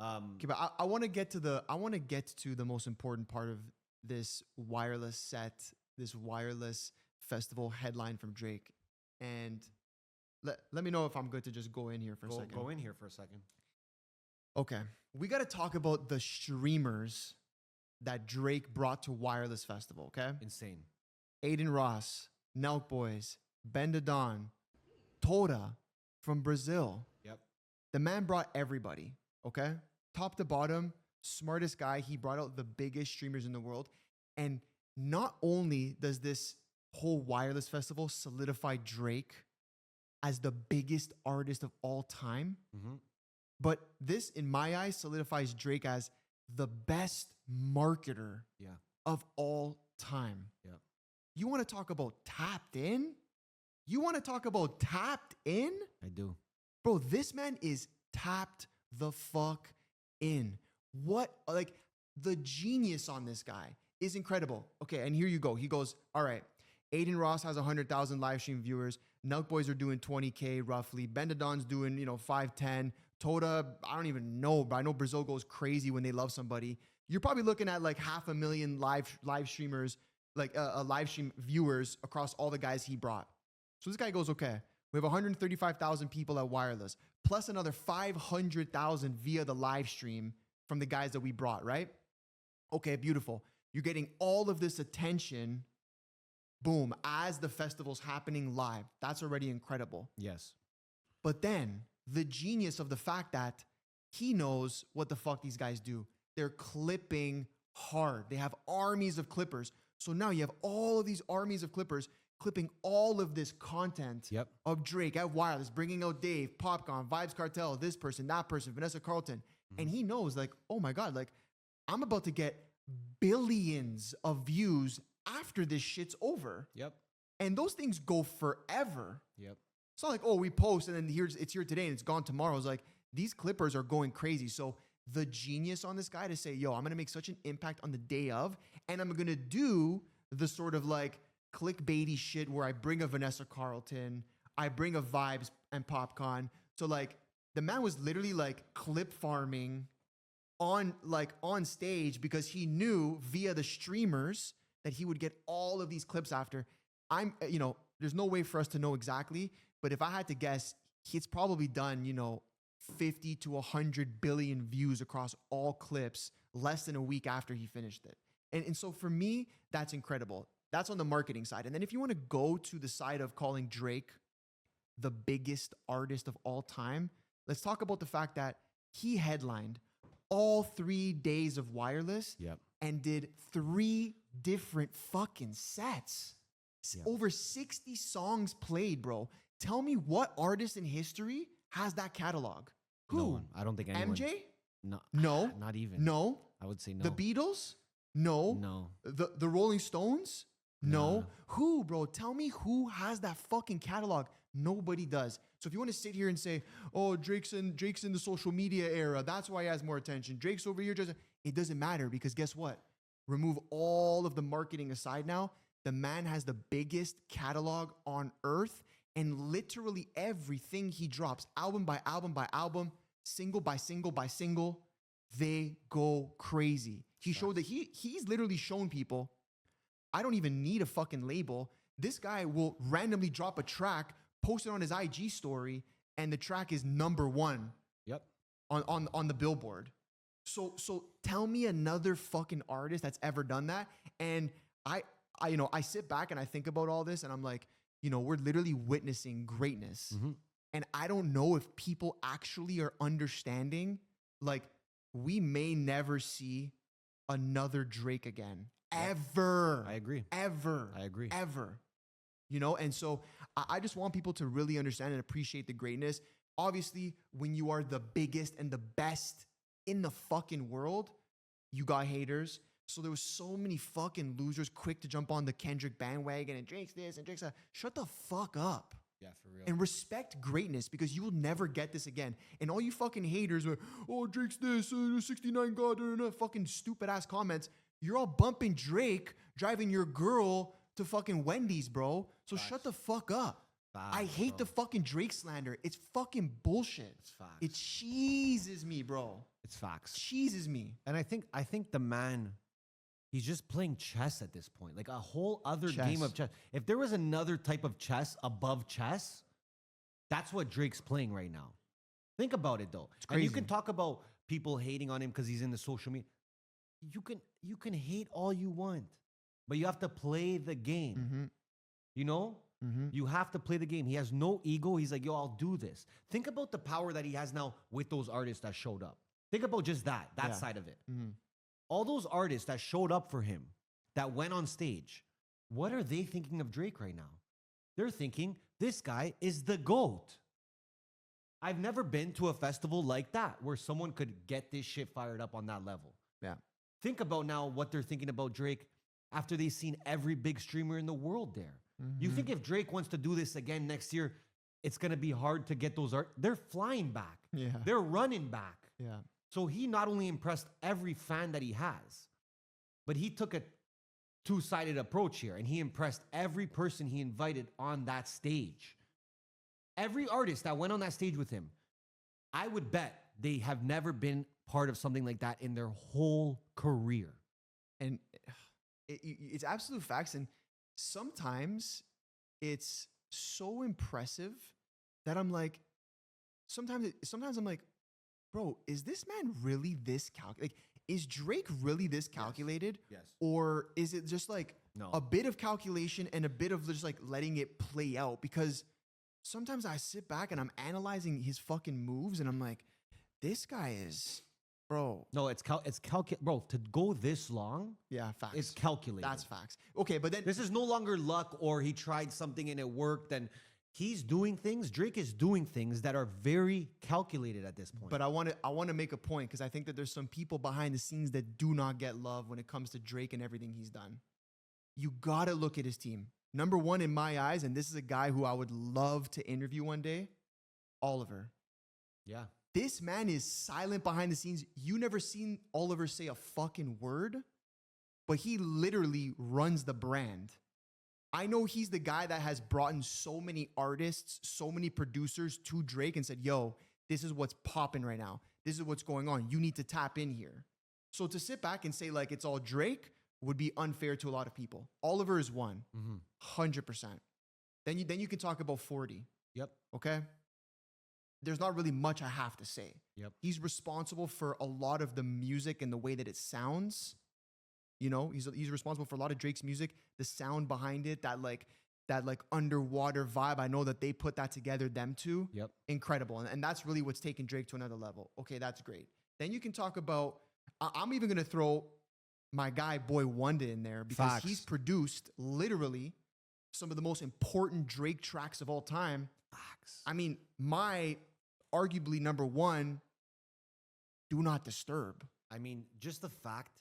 Okay, but I want to get to the most important part of this wireless set, this wireless festival headline from Drake, and let me know if I'm good to just go in here for a second. Go in here for a second. Okay, we got to talk about the streamers that Drake brought to Wireless Festival. Okay, Insane. Aiden Ross, Nelk Boys, Ben Don, Toda from Brazil. Yep. The man brought everybody. Okay, top to bottom, smartest guy. He brought out the biggest streamers in the world, and not only does this whole Wireless Festival solidify Drake as the biggest artist of all time, but this, in my eyes, solidifies Drake as the best marketer of all time. Yeah. You want to talk about tapped in? You want to talk about tapped in? I do. Bro, this man is tapped the fuck in. What, like, the genius on this guy is incredible. Okay, and here you go. He goes, all right, Aiden Ross has 100,000 live stream viewers. Nelk Boys are doing 20K roughly. Bendadon's doing, 510. Toda, I don't even know, but I know Brazil goes crazy when they love somebody. You're probably looking at like 500,000 live streamers, like live stream viewers across all the guys he brought. So this guy goes, okay, we have 135,000 people at Wireless, plus another 500,000 via the live stream from the guys that we brought, right? Okay, beautiful. You're getting all of this attention, boom, as the festival's happening live. That's already incredible. Yes. But then the genius of the fact that he knows what the fuck these guys do. They're clipping hard. They have armies of clippers. So now you have all of these armies of clippers clipping all of this content of Drake at Wireless, bringing out Dave, Popcorn, Vibes Cartel, this person, that person, Vanessa Carlton. And he knows, like, oh my God, like, I'm about to get billions of views after this shit's over. Yep. And those things go forever. Yep. It's not like, oh, we post and then it's here today and it's gone tomorrow. It's like, these clippers are going crazy. So the genius on this guy to say, yo, I'm going to make such an impact on the day of, and I'm going to do the sort of like clickbaity shit where I bring a Vanessa Carlton, I bring a Vibes and Popcorn. So like the man was literally like clip farming on stage because he knew via the streamers that he would get all of these clips after. There's no way for us to know exactly, but if I had to guess, it's probably done, 50 to 100 billion views across all clips less than a week after he finished it. And so for me, that's incredible. That's on the marketing side. And then if you want to go to the side of calling Drake the biggest artist of all time, let's talk about the fact that he headlined all 3 days of Wireless and did 3 different fucking sets. Over 60 songs played, bro. Tell me what artist in history has that catalog? Who? No one. I don't think anyone. MJ? No. No. Not even. No. I would say no. The Beatles? No. No. The Rolling Stones? No. Who, bro? Tell me who has that fucking catalog. Nobody does. So if you want to sit here and say, oh, Drake's in the social media era, that's why he has more attention. Drake's over here, it doesn't matter, because guess what? Remove all of the marketing aside now. The man has the biggest catalog on earth, and literally everything he drops, album by album by album, single by single by single, they go crazy. He showed that he's literally shown people, I don't even need a fucking label. This guy will randomly drop a track, post it on his IG story, and the track is #1 on the Billboard. So tell me another fucking artist that's ever done that. And I sit back and I think about all this and I'm like, we're literally witnessing greatness. And I don't know if people actually are understanding, like, we may never see another Drake again. Ever. I agree. Ever. I agree. Ever. And so I just want people to really understand and appreciate the greatness. Obviously, when you are the biggest and the best in the fucking world, you got haters. So there was so many fucking losers quick to jump on the Kendrick bandwagon and Drake's this and Drake's that. Shut the fuck up. Yeah, for real. And respect greatness, because you will never get this again. And all you fucking haters are, oh, Drake's this, 69 God, fucking stupid ass comments. You're all bumping Drake, driving your girl to fucking Wendy's, bro. So shut the fuck up. I hate the fucking Drake slander. It's fucking bullshit. It's facts. It cheeses me, bro. It's facts. Cheeses me. And I think the man, he's just playing chess at this point. Like a whole other Chess. game of chess. If there was another type of chess above chess, that's what Drake's playing right now. Think about it though. And you crazy. can talk about people hating on him because he's in the social media. You can hate all you want, but you have to play the game. Mm-hmm. You know? Mm-hmm. You have to play the game. He has no ego. He's like, yo, I'll do this. Think about the power that he has now with those artists that showed up. Think about just that Yeah. side of it. Mm-hmm. All those artists that showed up for him, that went on stage, what are they thinking of Drake right now? They're thinking, this guy is the GOAT. I've never been to a festival like that where someone could get this shit fired up on that level. Yeah. Think about now what they're thinking about Drake after they've seen every big streamer in the world there. You think if Drake wants to do this again next year, it's going to be hard to get those art? They're flying back. Yeah. They're running back. Yeah. So he not only impressed every fan that he has, but he took a two-sided approach here and he impressed every person he invited on that stage. Every artist that went on that stage with him, I would bet they have never been part of something like that in their whole career. And it's absolute facts. And sometimes it's so impressive that I'm like, sometimes I'm like, bro, is this man really this calculated? Like, is Drake really this calculated? Yes. Or is it just like No. a bit of calculation and a bit of just like letting it play out? Because sometimes I sit back and I'm analyzing his fucking moves and I'm like, this guy is, bro. No, it's calculated. Bro, to go this long, Yeah, facts. it's calculated. That's facts. Okay, but then This is no longer luck or he tried something and it worked. And he's doing things. Drake is doing things that are very calculated at this point. But I want to make a point because I think that there's some people behind the scenes that do not get love when it comes to Drake and everything he's done. You got to look at his team. Number one in my eyes, and this is a guy who I would love to interview one day, Oliver. yeah. This man is silent behind the scenes. You never seen Oliver say a fucking word, but he literally runs the brand. I know he's the guy that has brought in so many artists, so many producers to Drake and said, yo, this is what's popping right now. This is what's going on. You need to tap in here. So to sit back and say like it's all Drake would be unfair to a lot of people. Oliver is one, 100%. Then you can talk about 40, Yep. okay? There's not really much I have to say. Yep. He's responsible for a lot of the music and the way that it sounds. You know, he's responsible for a lot of Drake's music, the sound behind it, that like underwater vibe. I know that they put that together, them two. Yep. Incredible. And that's really what's taken Drake to another level. Okay, that's great. Then you can talk about, I'm even going to throw my guy Boy Wonder in there because Facts. he's produced literally some of the most important Drake tracks of all time. Facts. I mean, my arguably number one, Do Not Disturb. I mean, just the fact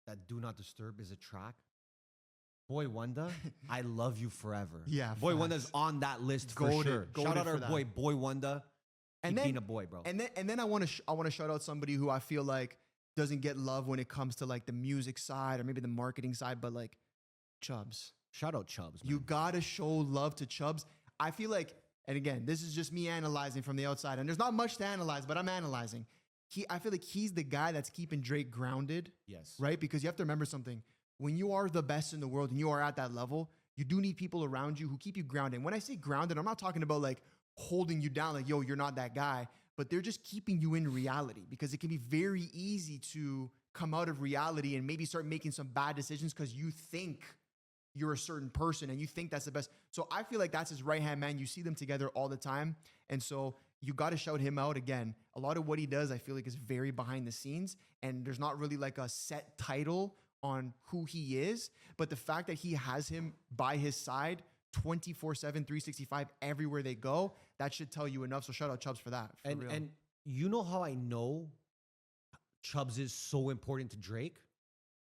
that Do Not Disturb is a track. Boy Wonder, I Love You Forever. Yeah, Boy facts. Wonder's on that list for Goated, sure. goated Shout out for our that. boy, Boy Wonder. And Keep then- being a boy, bro. And then I want to shout out somebody who I feel like doesn't get love when it comes to like the music side or maybe the marketing side, but like Chubbs. Shout out Chubbs, man. You gotta show love to Chubbs. I feel like, and again, this is just me analyzing from the outside, and there's not much to analyze, but I'm analyzing. I feel like he's the guy that's keeping Drake grounded, Yes. right? Because you have to remember something. When you are the best in the world and you are at that level, you do need people around you who keep you grounded. When I say grounded, I'm not talking about like holding you down, like, yo, you're not that guy, but they're just keeping you in reality because it can be very easy to come out of reality and maybe start making some bad decisions because you think you're a certain person and you think that's the best. So I feel like that's his right-hand man. You see them together all the time. And so you got to shout him out again. A lot of what he does, I feel like is very behind the scenes and there's not really like a set title on who he is. But the fact that he has him by his side 24/7, 365 everywhere they go, that should tell you enough. So shout out Chubbs for that. For real. And you know how I know Chubbs is so important to Drake?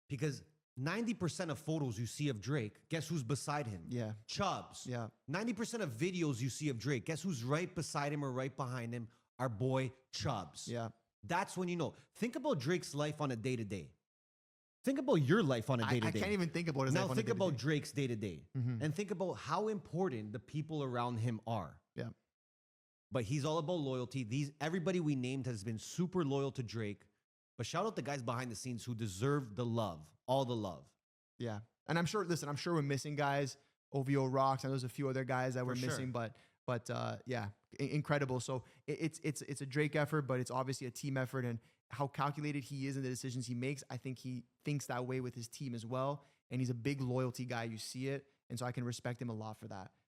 Because 90% of photos you see of Drake, guess who's beside him? Yeah. Chubbs. Yeah. 90% of videos you see of Drake, guess who's right beside him or right behind him? Our boy Chubbs. Yeah. That's when you know. Think about Drake's life on a day-to-day. Think about your life on a I day-to-day. can't even think about his Now life on a think about day-to-day. Drake's day-to-day. Mhm. And think about how important the people around him are. Yeah. But he's all about loyalty. Everybody we named has been super loyal to Drake. But shout out the guys behind the scenes who deserve the love, all the love. Yeah. And I'm sure, listen, I'm sure we're missing guys. OVO rocks. And there's a few other guys that we're For sure. missing, but yeah, incredible. So it's a Drake effort, but it's obviously a team effort, and how calculated he is in the decisions he makes. I think he thinks that way with his team as well. And he's a big loyalty guy. You see it. And so I can respect him a lot for that.